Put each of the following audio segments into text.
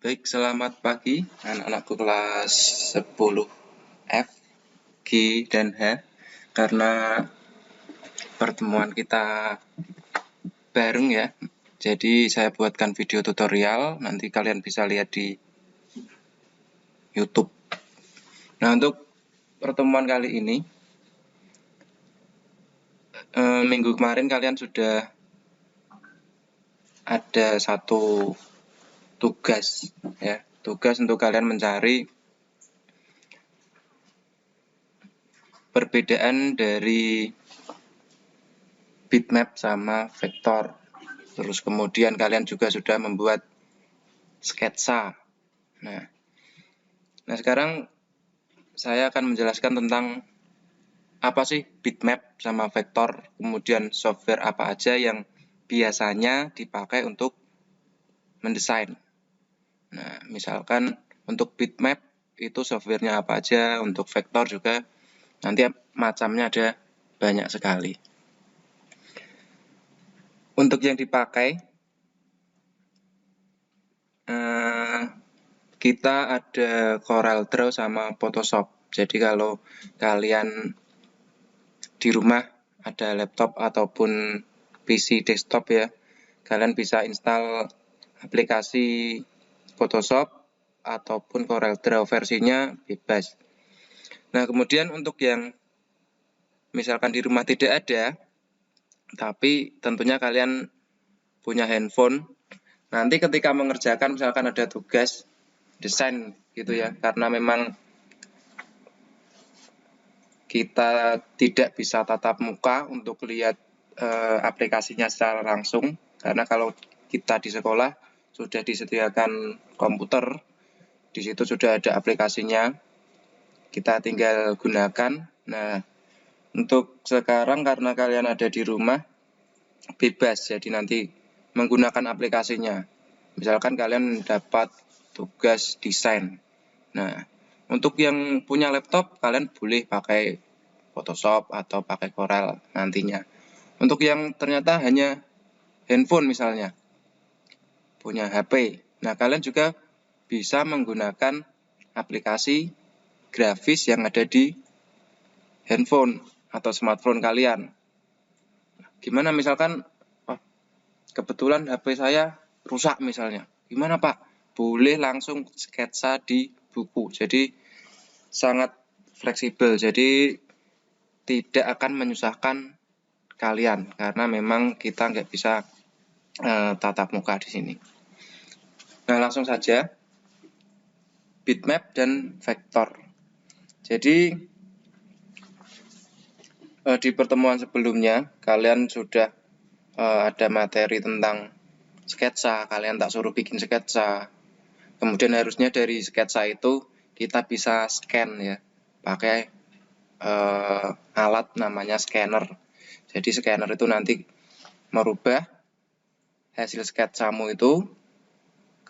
Baik, selamat pagi anak-anakku kelas 10 F, G, dan H. Karena pertemuan kita bareng ya, jadi saya buatkan video tutorial, nanti kalian bisa lihat di YouTube. Nah, untuk pertemuan kali ini, minggu kemarin kalian sudah ada satu tugas ya, tugas untuk kalian mencari perbedaan dari bitmap sama vektor. Terus kemudian kalian juga sudah membuat sketsa. Nah, sekarang saya akan menjelaskan tentang apa sih bitmap sama vektor, kemudian software apa aja yang biasanya dipakai untuk mendesain. Nah, misalkan untuk bitmap itu softwarenya apa aja, untuk vektor juga nanti macamnya ada banyak sekali. Untuk yang dipakai, kita ada CorelDRAW sama Photoshop. Jadi kalau kalian di rumah ada laptop ataupun PC desktop ya, kalian bisa install aplikasi Photoshop ataupun CorelDRAW, versinya bebas. Nah, kemudian untuk yang misalkan di rumah tidak ada, tapi tentunya kalian punya handphone, nanti ketika mengerjakan misalkan ada tugas desain gitu ya, karena memang kita tidak bisa tatap muka untuk lihat aplikasinya secara langsung, karena kalau kita di sekolah sudah disediakan komputer, di situ sudah ada aplikasinya, kita tinggal gunakan. Nah, untuk sekarang karena kalian ada di rumah, bebas, jadi nanti menggunakan aplikasinya. Misalkan kalian dapat tugas desain. Nah, untuk yang punya laptop, kalian boleh pakai Photoshop atau pakai Corel nantinya. Untuk yang ternyata hanya handphone misalnya, punya HP, nah kalian juga bisa menggunakan aplikasi grafis yang ada di handphone atau smartphone kalian. Gimana misalkan, kebetulan HP saya rusak misalnya, gimana Pak? Boleh langsung sketsa di buku, jadi sangat fleksibel, jadi tidak akan menyusahkan kalian karena memang kita nggak bisa tatap muka di sini. Nah, langsung saja bitmap dan vektor. Jadi di pertemuan sebelumnya kalian sudah ada materi tentang sketsa, kalian tak suruh bikin sketsa. Kemudian harusnya dari sketsa itu kita bisa scan ya, pakai alat namanya scanner. Jadi scanner itu nanti merubah hasil sketsamu itu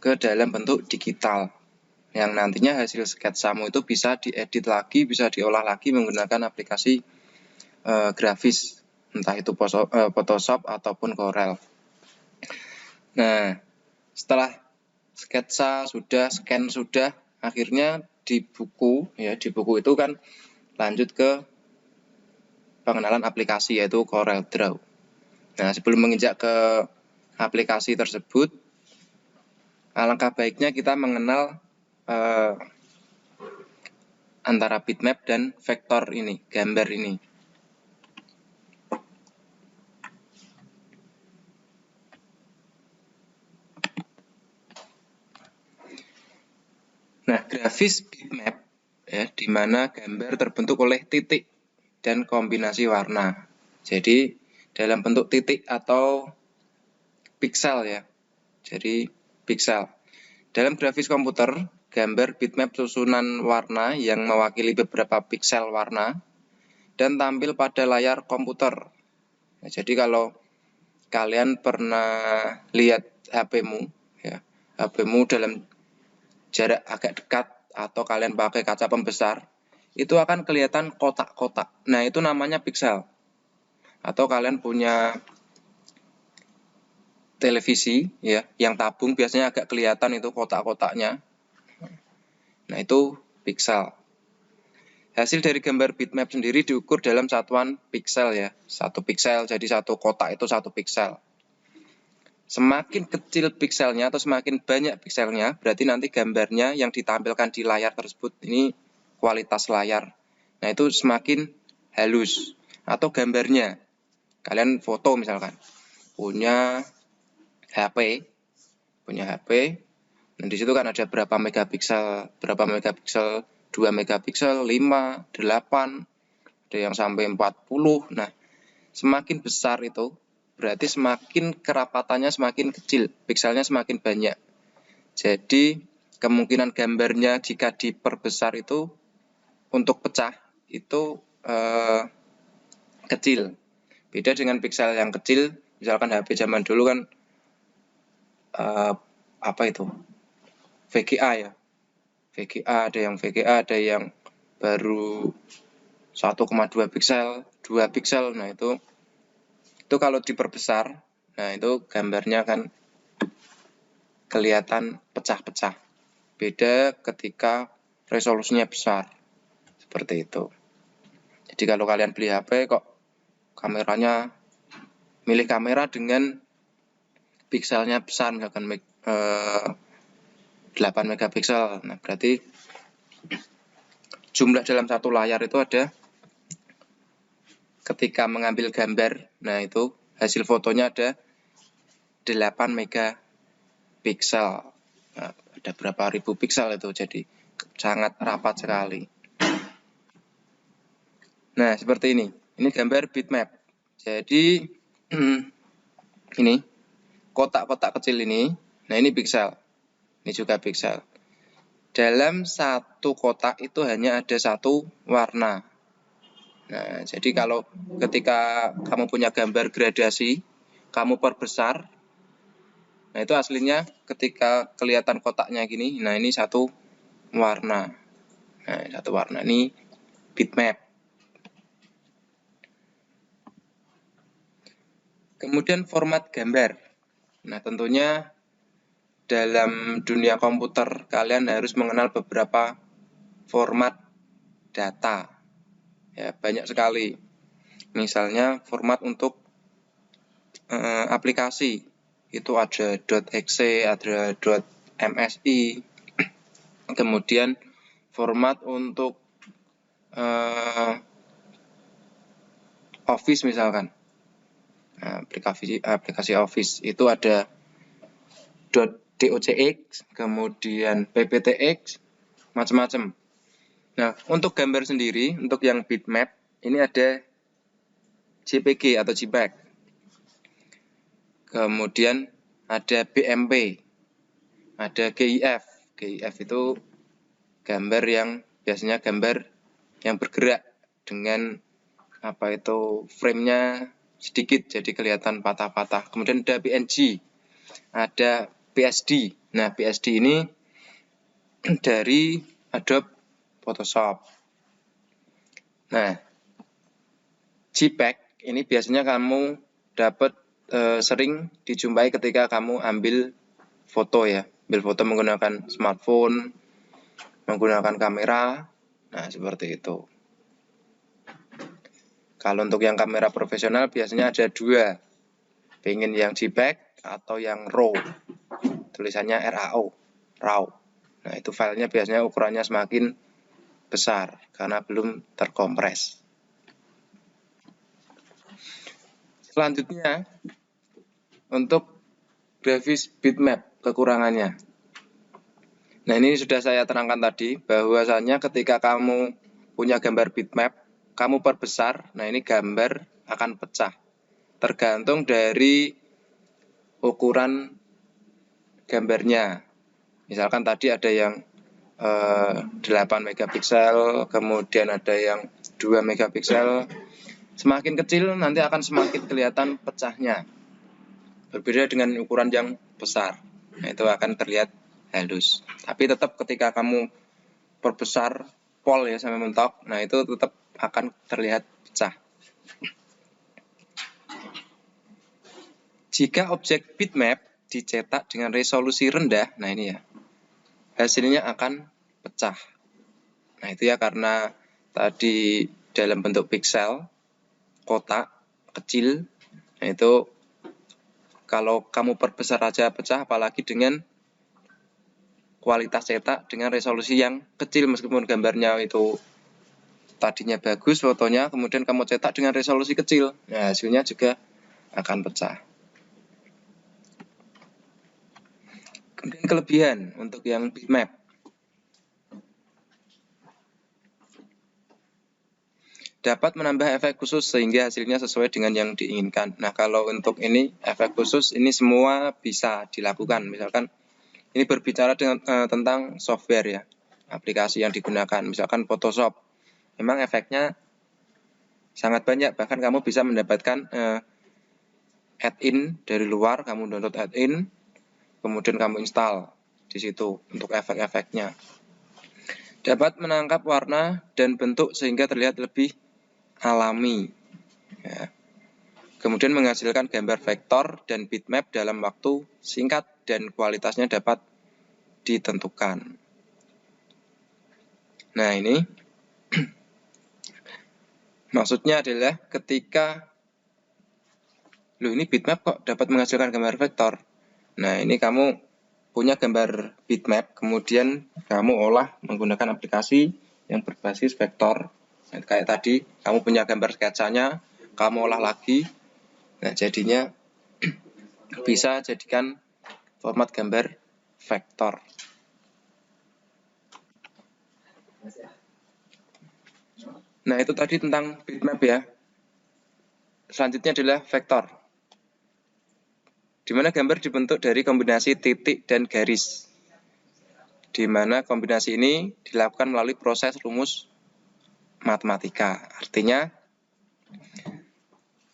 ke dalam bentuk digital, yang nantinya hasil sketsamu itu bisa diedit lagi, bisa diolah lagi menggunakan aplikasi grafis, entah itu Photoshop ataupun Corel. Nah, setelah sketsa sudah, scan sudah, akhirnya di buku itu kan lanjut ke pengenalan aplikasi yaitu CorelDRAW. Nah, sebelum menginjak ke aplikasi tersebut, alangkah baiknya kita mengenal antara bitmap dan vektor ini, gambar ini. Nah, grafis bitmap ya, di mana gambar terbentuk oleh titik dan kombinasi warna. Jadi dalam bentuk titik atau piksel ya. Jadi piksel. Dalam grafis komputer, gambar bitmap susunan warna yang mewakili beberapa piksel warna dan tampil pada layar komputer. Nah, jadi kalau kalian pernah lihat HP-mu ya, HP-mu dalam jarak agak dekat atau kalian pakai kaca pembesar, itu akan kelihatan kotak-kotak. Nah, itu namanya piksel. Atau kalian punya televisi ya, yang tabung biasanya agak kelihatan itu kotak-kotaknya. Nah, itu piksel. Hasil dari gambar bitmap sendiri diukur dalam satuan piksel ya. 1 piksel, jadi 1 kotak itu 1 piksel. Semakin kecil pikselnya atau semakin banyak pikselnya, berarti nanti gambarnya yang ditampilkan di layar tersebut ini kualitas layar. Nah, itu semakin halus. Atau gambarnya, kalian foto misalkan, punya HP, dan di situ kan ada berapa megapiksel, 2 megapiksel, 5, 8, ada yang sampai 40. Nah, semakin besar itu berarti semakin kerapatannya semakin kecil, pikselnya semakin banyak. Jadi kemungkinan gambarnya jika diperbesar itu untuk pecah itu kecil. Beda dengan piksel yang kecil, misalkan HP zaman dulu kan apa itu? VGA ya. VGA, ada yang baru 1,2 piksel, 2 piksel. Nah, itu kalau diperbesar, nah itu gambarnya kan kelihatan pecah-pecah. Beda ketika resolusinya besar. Seperti itu. Jadi kalau kalian beli HP kok kameranya, milih kamera dengan pikselnya besar, misalkan 8 megapiksel. Nah, berarti jumlah dalam satu layar itu ada, ketika mengambil gambar, nah itu hasil fotonya ada 8 megapiksel. Nah, ada berapa ribu piksel itu, jadi sangat rapat sekali. Nah, seperti ini. Ini gambar bitmap. Jadi ini kotak-kotak kecil ini. Nah, ini piksel. Ini juga piksel. Dalam satu kotak itu hanya ada satu warna. Nah, jadi kalau ketika kamu punya gambar gradasi, kamu perbesar, nah itu aslinya ketika kelihatan kotaknya gini, nah ini satu warna. Nah, satu warna ini bitmap. Kemudian format gambar. Nah, tentunya dalam dunia komputer kalian harus mengenal beberapa format data. Ya, banyak sekali. Misalnya format untuk aplikasi. Itu ada .exe, ada .msi. Kemudian format untuk Office misalkan. Nah, aplikasi Office itu ada .docx, kemudian pptx, macam-macam. Nah, untuk gambar sendiri, untuk yang bitmap, ini ada JPG atau JPEG. Kemudian ada BMP, ada GIF. GIF itu gambar yang biasanya gambar yang bergerak dengan frame-nya sedikit, jadi kelihatan patah-patah. Kemudian ada PNG, ada PSD. Nah, PSD ini dari Adobe Photoshop. Nah, JPEG ini biasanya kamu dapat sering dijumpai ketika kamu ambil foto ya. Ambil foto menggunakan smartphone, menggunakan kamera. Nah, seperti itu. Kalau untuk yang kamera profesional biasanya ada 2. Pengen yang JPEG atau yang RAW. Tulisannya RAW. RAW. Nah, itu filenya biasanya ukurannya semakin besar karena belum terkompres. Selanjutnya, untuk grafis bitmap kekurangannya. Nah, ini sudah saya terangkan tadi, bahwasanya ketika kamu punya gambar bitmap, kamu perbesar, nah ini gambar akan pecah. Tergantung dari ukuran gambarnya. Misalkan tadi ada yang 8 megapiksel, kemudian ada yang 2 megapiksel. Semakin kecil nanti akan semakin kelihatan pecahnya. Berbeda dengan ukuran yang besar. Nah, itu akan terlihat halus. Tapi tetap ketika kamu perbesar pol ya sampai mentok, nah itu tetap akan terlihat pecah. Jika objek bitmap dicetak dengan resolusi rendah, nah ini ya, hasilnya akan pecah. Nah itu ya karena tadi dalam bentuk piksel, kotak, kecil, nah itu kalau kamu perbesar aja pecah, apalagi dengan kualitas cetak dengan resolusi yang kecil meskipun gambarnya itu tadinya bagus fotonya, kemudian kamu cetak dengan resolusi kecil, nah hasilnya juga akan pecah. Kemudian kelebihan untuk yang bitmap. Dapat menambah efek khusus sehingga hasilnya sesuai dengan yang diinginkan. Nah, kalau untuk ini efek khusus ini semua bisa dilakukan. Misalkan ini berbicara tentang software ya, aplikasi yang digunakan. Misalkan Photoshop. Memang efeknya sangat banyak. Bahkan kamu bisa mendapatkan add-in dari luar, kamu download add-in, kemudian kamu install di situ untuk efek-efeknya. Dapat menangkap warna dan bentuk sehingga terlihat lebih alami. Ya. Kemudian menghasilkan gambar vektor dan bitmap dalam waktu singkat dan kualitasnya dapat ditentukan. Nah ini maksudnya adalah ketika ini bitmap kok dapat menghasilkan gambar vektor. Nah ini kamu punya gambar bitmap, kemudian kamu olah menggunakan aplikasi yang berbasis vektor. Nah, kayak tadi, kamu punya gambar sketsanya, kamu olah lagi, nah jadinya bisa jadikan format gambar vektor. Nah itu tadi tentang bitmap ya. Selanjutnya adalah vektor, di mana gambar dibentuk dari kombinasi titik dan garis, di mana kombinasi ini dilakukan melalui proses rumus matematika. Artinya,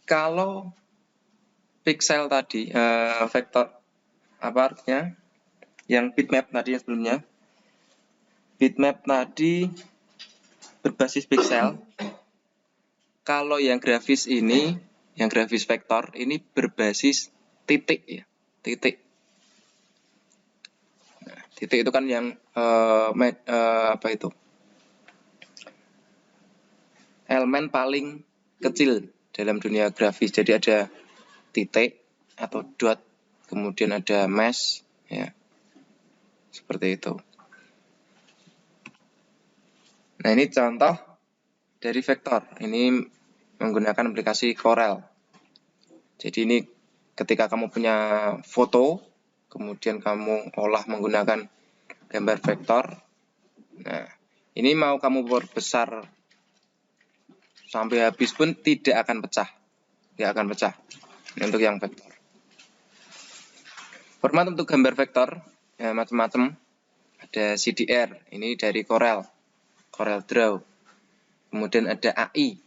kalau piksel tadi, vektor, apa artinya? Yang bitmap tadi yang sebelumnya, bitmap tadi berbasis piksel. Kalau yang grafis ini, yang grafis vektor ini berbasis titik ya, titik. Nah, titik itu kan yang apa itu? Elemen paling kecil dalam dunia grafis. Jadi ada titik atau dot, kemudian ada mesh, ya, seperti itu. Nah ini contoh dari vektor. Ini menggunakan aplikasi Corel. Jadi ini ketika kamu punya foto, kemudian kamu olah menggunakan gambar vektor. Nah ini mau kamu perbesar sampai habis pun tidak akan pecah. Tidak akan pecah. Ini untuk yang vektor. Format untuk gambar vektor ya, macam-macam. Ada CDR, ini dari Corel Draw. Kemudian ada AI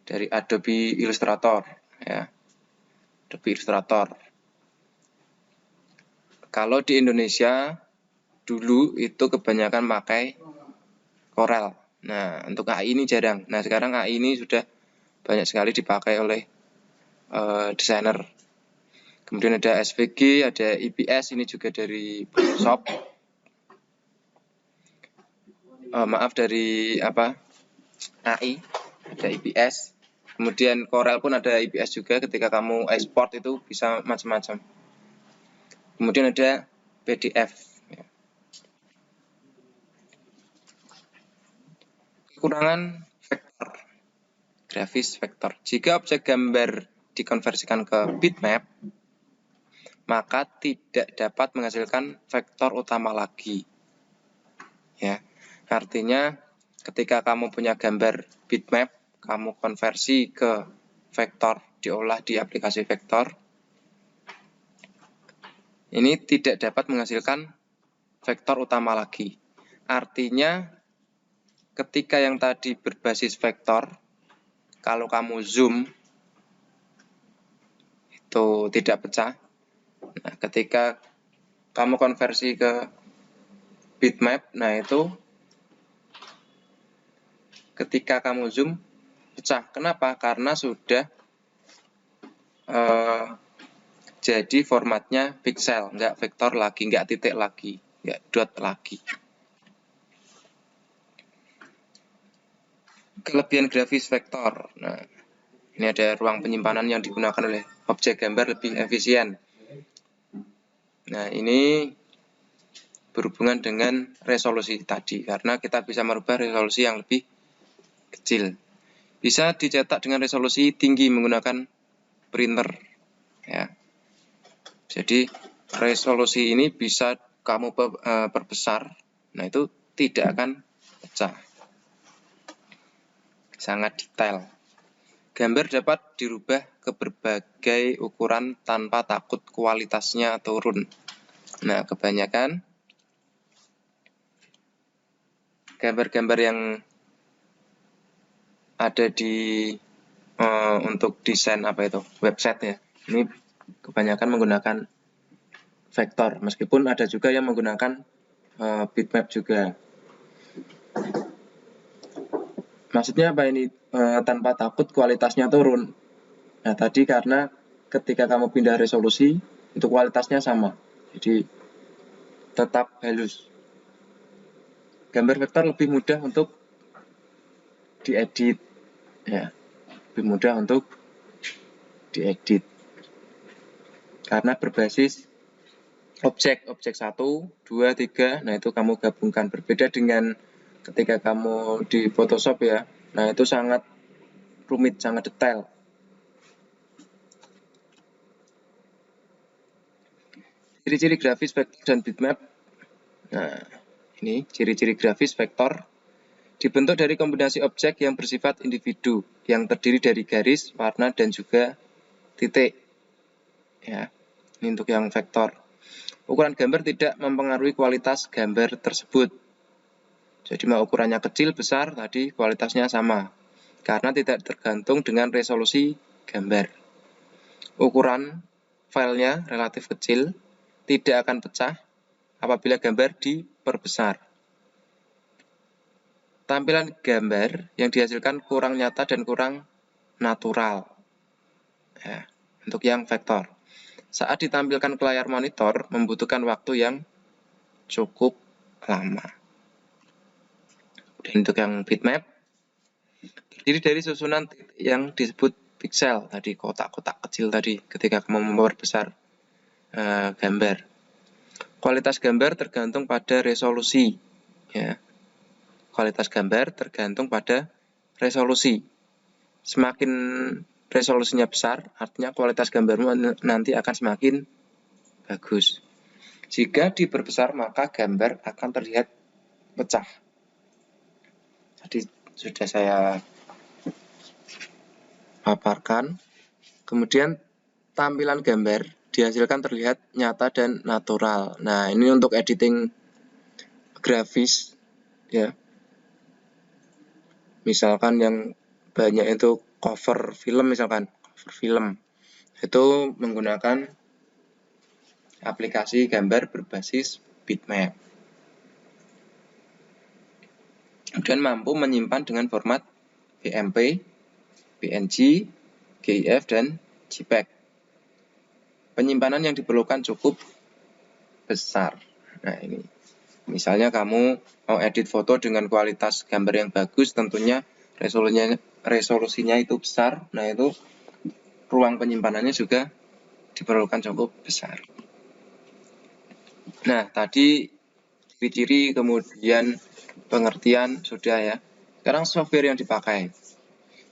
dari Adobe Illustrator ya. Adobe Illustrator. Kalau di Indonesia dulu itu kebanyakan pakai Corel. Nah, untuk AI ini jarang. Nah, sekarang AI ini sudah banyak sekali dipakai oleh desainer. Kemudian ada SVG, ada IPS, ini juga dari Photoshop. Maaf, dari apa? AI, ada IPS. Kemudian Corel pun ada IPS juga, ketika kamu export itu bisa macam-macam. Kemudian ada PDF. Kekurangan vektor, grafis vektor. Jika objek gambar dikonversikan ke bitmap, maka tidak dapat menghasilkan vektor utama lagi. Ya, artinya ketika kamu punya gambar bitmap, kamu konversi ke vektor, diolah di aplikasi vektor, ini tidak dapat menghasilkan vektor utama lagi. Artinya ketika yang tadi berbasis vektor, kalau kamu zoom itu tidak pecah. Nah, ketika kamu konversi ke bitmap, nah itu ketika kamu zoom pecah. Kenapa? Karena sudah jadi formatnya pixel, nggak vektor lagi, nggak titik lagi, nggak dot lagi. Kelebihan grafis vektor. Nah, ini ada ruang penyimpanan yang digunakan oleh objek gambar lebih efisien. Nah, ini berhubungan dengan resolusi tadi, karena kita bisa merubah resolusi yang lebih kecil. Bisa dicetak dengan resolusi tinggi menggunakan printer. Ya. Jadi, resolusi ini bisa kamu perbesar. Nah, itu tidak akan pecah. Sangat detail. Gambar dapat dirubah ke berbagai ukuran tanpa takut kualitasnya turun. Nah, kebanyakan gambar-gambar yang ada di untuk desain website ya, ini kebanyakan menggunakan vektor, meskipun ada juga yang menggunakan bitmap juga. Maksudnya apa ini tanpa takut kualitasnya turun? Nah, tadi karena ketika kamu pindah resolusi, itu kualitasnya sama. Jadi, tetap halus. Gambar vektor lebih mudah untuk diedit. Ya, lebih mudah untuk diedit. Karena berbasis objek 1, 2, 3. Nah, itu kamu gabungkan. Berbeda dengan ketika kamu di Photoshop ya. Nah, itu sangat rumit, sangat detail. Ciri-ciri grafis vektor dan bitmap. Nah, ini ciri-ciri grafis vektor. Dibentuk dari kombinasi objek yang bersifat individu, yang terdiri dari garis, warna, dan juga titik. Ya, ini untuk yang vektor. Ukuran gambar tidak mempengaruhi kualitas gambar tersebut. Jadi mau ukurannya kecil, besar, tadi kualitasnya sama. Karena tidak tergantung dengan resolusi gambar. Ukuran filenya relatif kecil, tidak akan pecah apabila gambar diperbesar. Tampilan gambar yang dihasilkan kurang nyata dan kurang natural. Ya, untuk yang vektor. Saat ditampilkan ke layar monitor, membutuhkan waktu yang cukup lama. Dan untuk yang bitmap, terdiri dari susunan yang disebut pixel, tadi kotak-kotak kecil tadi ketika kamu memperbesar gambar. Kualitas gambar tergantung pada resolusi. Ya. Kualitas gambar tergantung pada resolusi. Semakin resolusinya besar, artinya kualitas gambarmu nanti akan semakin bagus. Jika diperbesar, maka gambar akan terlihat pecah. Tadi sudah saya paparkan. Kemudian tampilan gambar dihasilkan terlihat nyata dan natural. Nah, ini untuk editing grafis ya. Misalkan yang banyak itu cover film misalkan, cover film. Itu menggunakan aplikasi gambar berbasis bitmap. Kemudian mampu menyimpan dengan format BMP, PNG, GIF, dan JPEG. Penyimpanan yang diperlukan cukup besar. Nah, ini misalnya kamu mau edit foto dengan kualitas gambar yang bagus, tentunya resolusinya itu besar. Nah, itu ruang penyimpanannya juga diperlukan cukup besar. Nah, tadi ciri-ciri kemudian pengertian sudah ya. Sekarang software yang dipakai.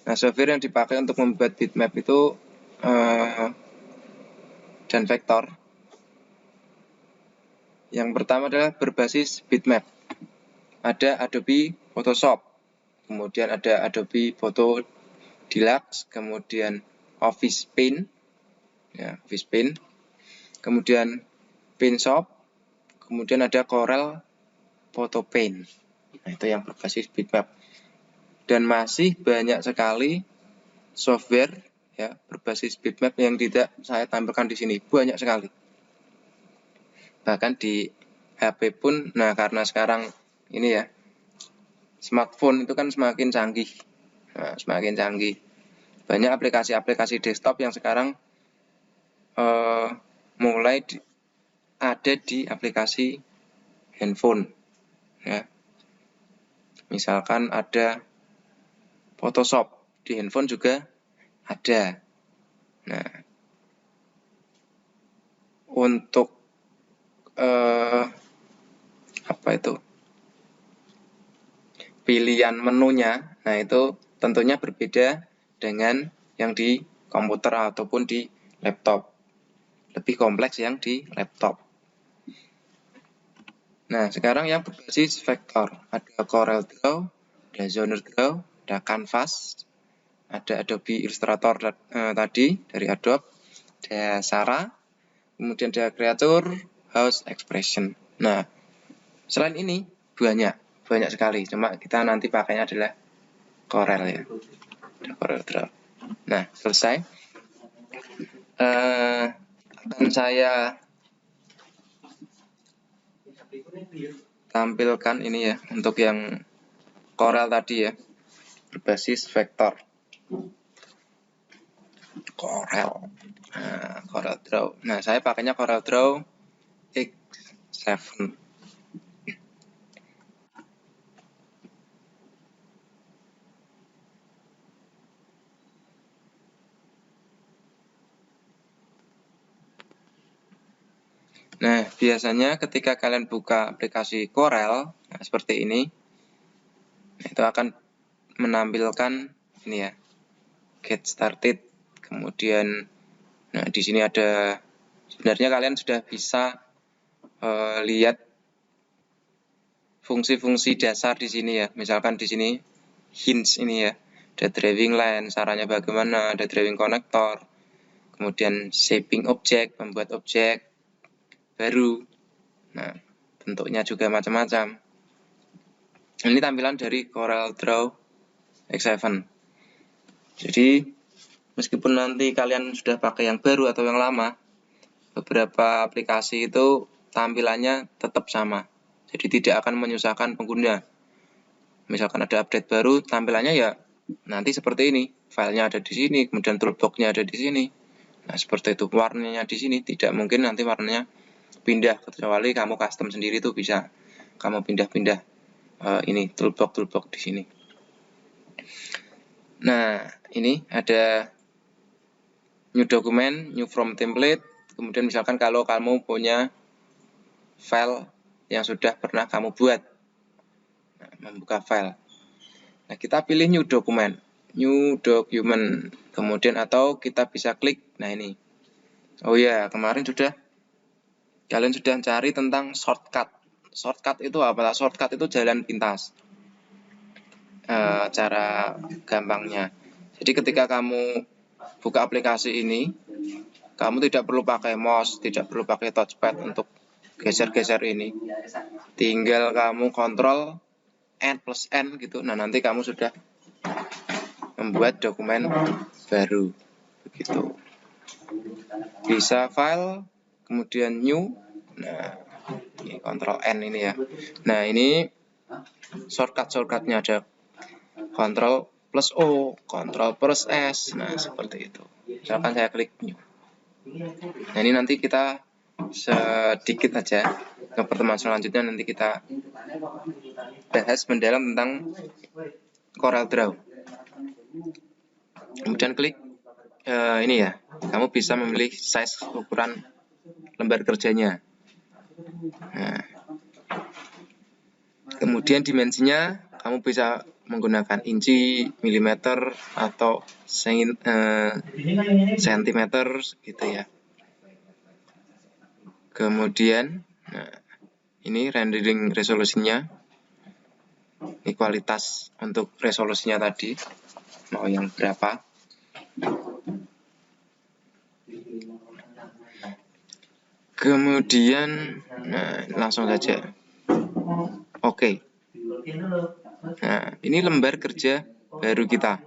Nah, software yang dipakai untuk membuat bitmap itu dan vektor. Yang pertama adalah berbasis bitmap. Ada Adobe Photoshop, kemudian ada Adobe Photo Deluxe, kemudian Office Paint, ya, Office Paint, kemudian PaintShop, kemudian ada Corel Photo Paint. Nah, itu yang berbasis bitmap. Dan masih banyak sekali software ya berbasis bitmap yang tidak saya tampilkan di sini, banyak sekali. Bahkan di HP pun, nah karena sekarang ini ya smartphone itu kan semakin canggih. Nah, semakin canggih. Banyak aplikasi-aplikasi desktop yang sekarang mulai ada di aplikasi handphone ya. Misalkan ada Photoshop di handphone juga ada. Nah, untuk apa itu? Pilihan menunya, nah itu tentunya berbeda dengan yang di komputer ataupun di laptop. Lebih kompleks yang di laptop. Nah, sekarang yang berbasis vektor. Ada CorelDRAW, ada ZonerDRAW, ada Canvas, ada Adobe Illustrator tadi dari Adobe, ada Sara, kemudian ada Creator, House Expression. Nah, selain ini banyak sekali. Cuma kita nanti pakainya adalah Corel ya. Ada CorelDRAW. Nah, selesai. Akan saya tampilkan ini ya untuk yang Corel tadi ya, berbasis vektor. CorelDRAW. Nah, saya pakainya CorelDRAW X7. Nah, biasanya ketika kalian buka aplikasi Corel, nah, seperti ini, itu akan menampilkan ini ya, get started. Kemudian, nah di sini ada, sebenarnya kalian sudah bisa lihat fungsi-fungsi dasar di sini ya. Misalkan di sini hints ini ya, ada drawing line, caranya bagaimana, ada drawing connector, kemudian shaping object, membuat objek baru. Nah, bentuknya juga macam-macam. Ini tampilan dari CorelDRAW X7. Jadi, meskipun nanti kalian sudah pakai yang baru atau yang lama, beberapa aplikasi itu tampilannya tetap sama. Jadi tidak akan menyusahkan pengguna. Misalkan ada update baru, tampilannya ya nanti seperti ini. Filenya ada di sini, kemudian toolbox-nya ada di sini. Nah, seperti itu. Warnanya di sini, tidak mungkin nanti warnanya pindah, kecuali kamu custom sendiri tuh bisa kamu pindah-pindah ini toolbox di sini. Nah, ini ada new document, new from template. Kemudian misalkan kalau kamu punya file yang sudah pernah kamu buat, nah, membuka file. Nah, kita pilih new document, kemudian atau kita bisa klik. Nah, ini. Oh ya, kemarin kalian sudah cari tentang shortcut. Shortcut itu apa? Shortcut itu jalan pintas. Cara gampangnya. Jadi ketika kamu buka aplikasi ini, kamu tidak perlu pakai mouse, tidak perlu pakai touchpad untuk geser-geser ini. Tinggal kamu kontrol N plus N gitu. Nah, nanti kamu sudah membuat dokumen baru. Begitu. Bisa file, kemudian new. Nah, ini kontrol N ini ya. Nah, ini shortcut-shortcutnya ada kontrol plus O, kontrol plus S. Nah, seperti itu. Misalkan saya klik new. Nah, ini nanti kita sedikit aja. Ke pertemuan selanjutnya nanti kita bahas mendalam tentang CorelDRAW. Kemudian klik ini ya. Kamu bisa memilih size ukuran lembar kerjanya. Nah, kemudian dimensinya kamu bisa menggunakan inci, milimeter, atau sentimeter gitu ya. Kemudian, nah, ini rendering resolusinya. Ini kualitas untuk resolusinya tadi. Mau yang berapa? Kemudian, nah, langsung saja. Oke. Nah, ini lembar kerja baru kita.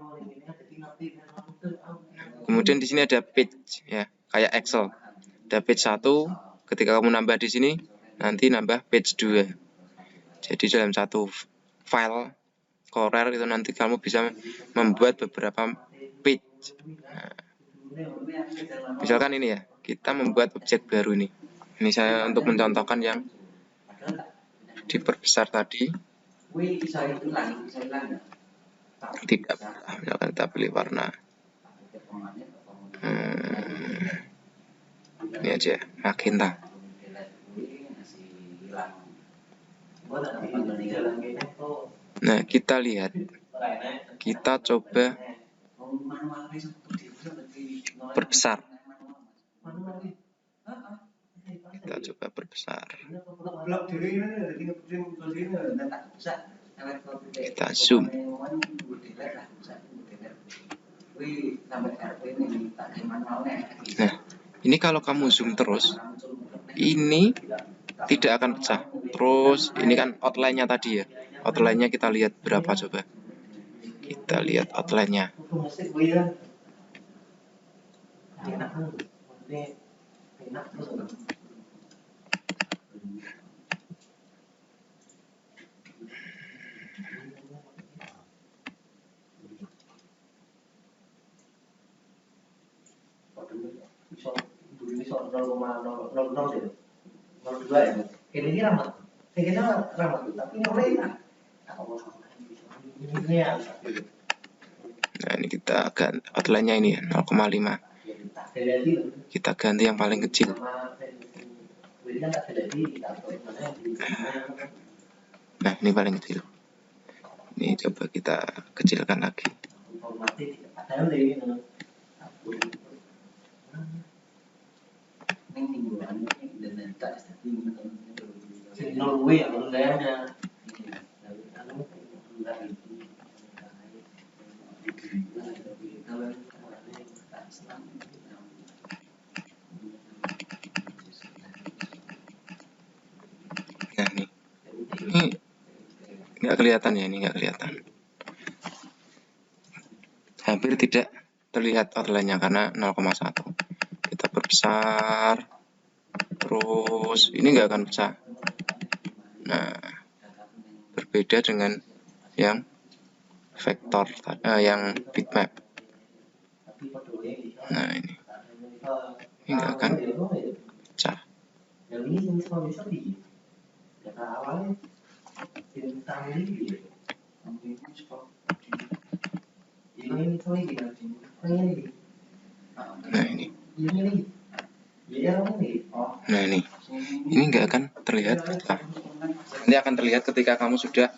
Kemudian di sini ada page ya, kayak Excel. Ada page 1, ketika kamu nambah di sini, nanti nambah page 2. Jadi dalam satu file Corel itu nanti kamu bisa membuat beberapa page. Nah, misalkan ini ya, kita membuat objek baru nih. Ini saya untuk mencontohkan yang diperbesar tadi. Tidak, misalkan kita pilih warna. Ini aja, magenta. Nah, kita lihat. Kita coba perbesar. Kita coba perbesar. Kita zoom. Nah, ini kalau kamu zoom terus, ini tidak akan pecah. Terus ini kan outline-nya tadi ya. Outline-nya kita lihat berapa coba. Kita lihat outline-nya. Nah, ini kita ganti outline-nya ini 0,5. Kita ganti yang paling kecil. Nah, ini paling kecil. Ini coba kita kecilkan lagi. Nah, ini nggak kelihatan ya, ini nggak kelihatan. Hampir tidak terlihat outline-nya karena 0,1. Kita perbesar, terus ini nggak akan pecah. Nah, berbeda dengan yang vektor, yang bitmap. Nah, ini nggak akan pecah. Nah, ini. Nah, ini nggak akan terlihat. Nanti akan terlihat ketika kamu sudah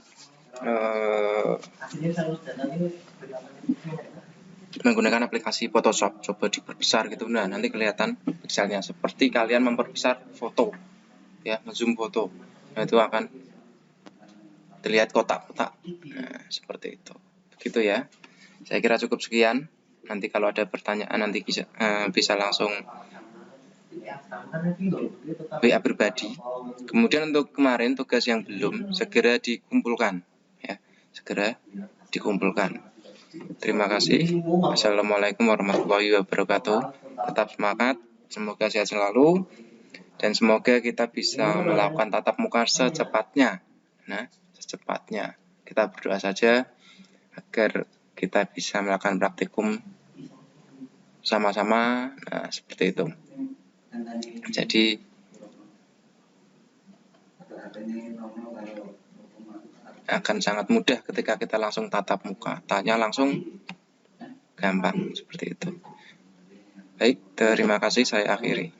menggunakan aplikasi Photoshop. Coba diperbesar gitu. Nah, nanti kelihatan pixelnya seperti kalian memperbesar foto, ya, zoom foto. Nah, itu akan terlihat kotak-kotak. Nah, seperti itu. Begitu ya. Saya kira cukup sekian. Nanti kalau ada pertanyaan nanti bisa langsung WA pribadi. Kemudian untuk kemarin tugas yang belum segera dikumpulkan, ya, segera dikumpulkan. Terima kasih. Assalamualaikum warahmatullahi wabarakatuh. Tetap semangat, semoga sehat selalu, dan semoga kita bisa melakukan tatap muka secepatnya. Nah, secepatnya. Kita berdoa saja agar kita bisa melakukan praktikum sama-sama. Nah, seperti itu. Jadi akan sangat mudah ketika kita langsung tatap muka. Tanya langsung gampang, seperti itu. Baik, terima kasih, saya akhiri.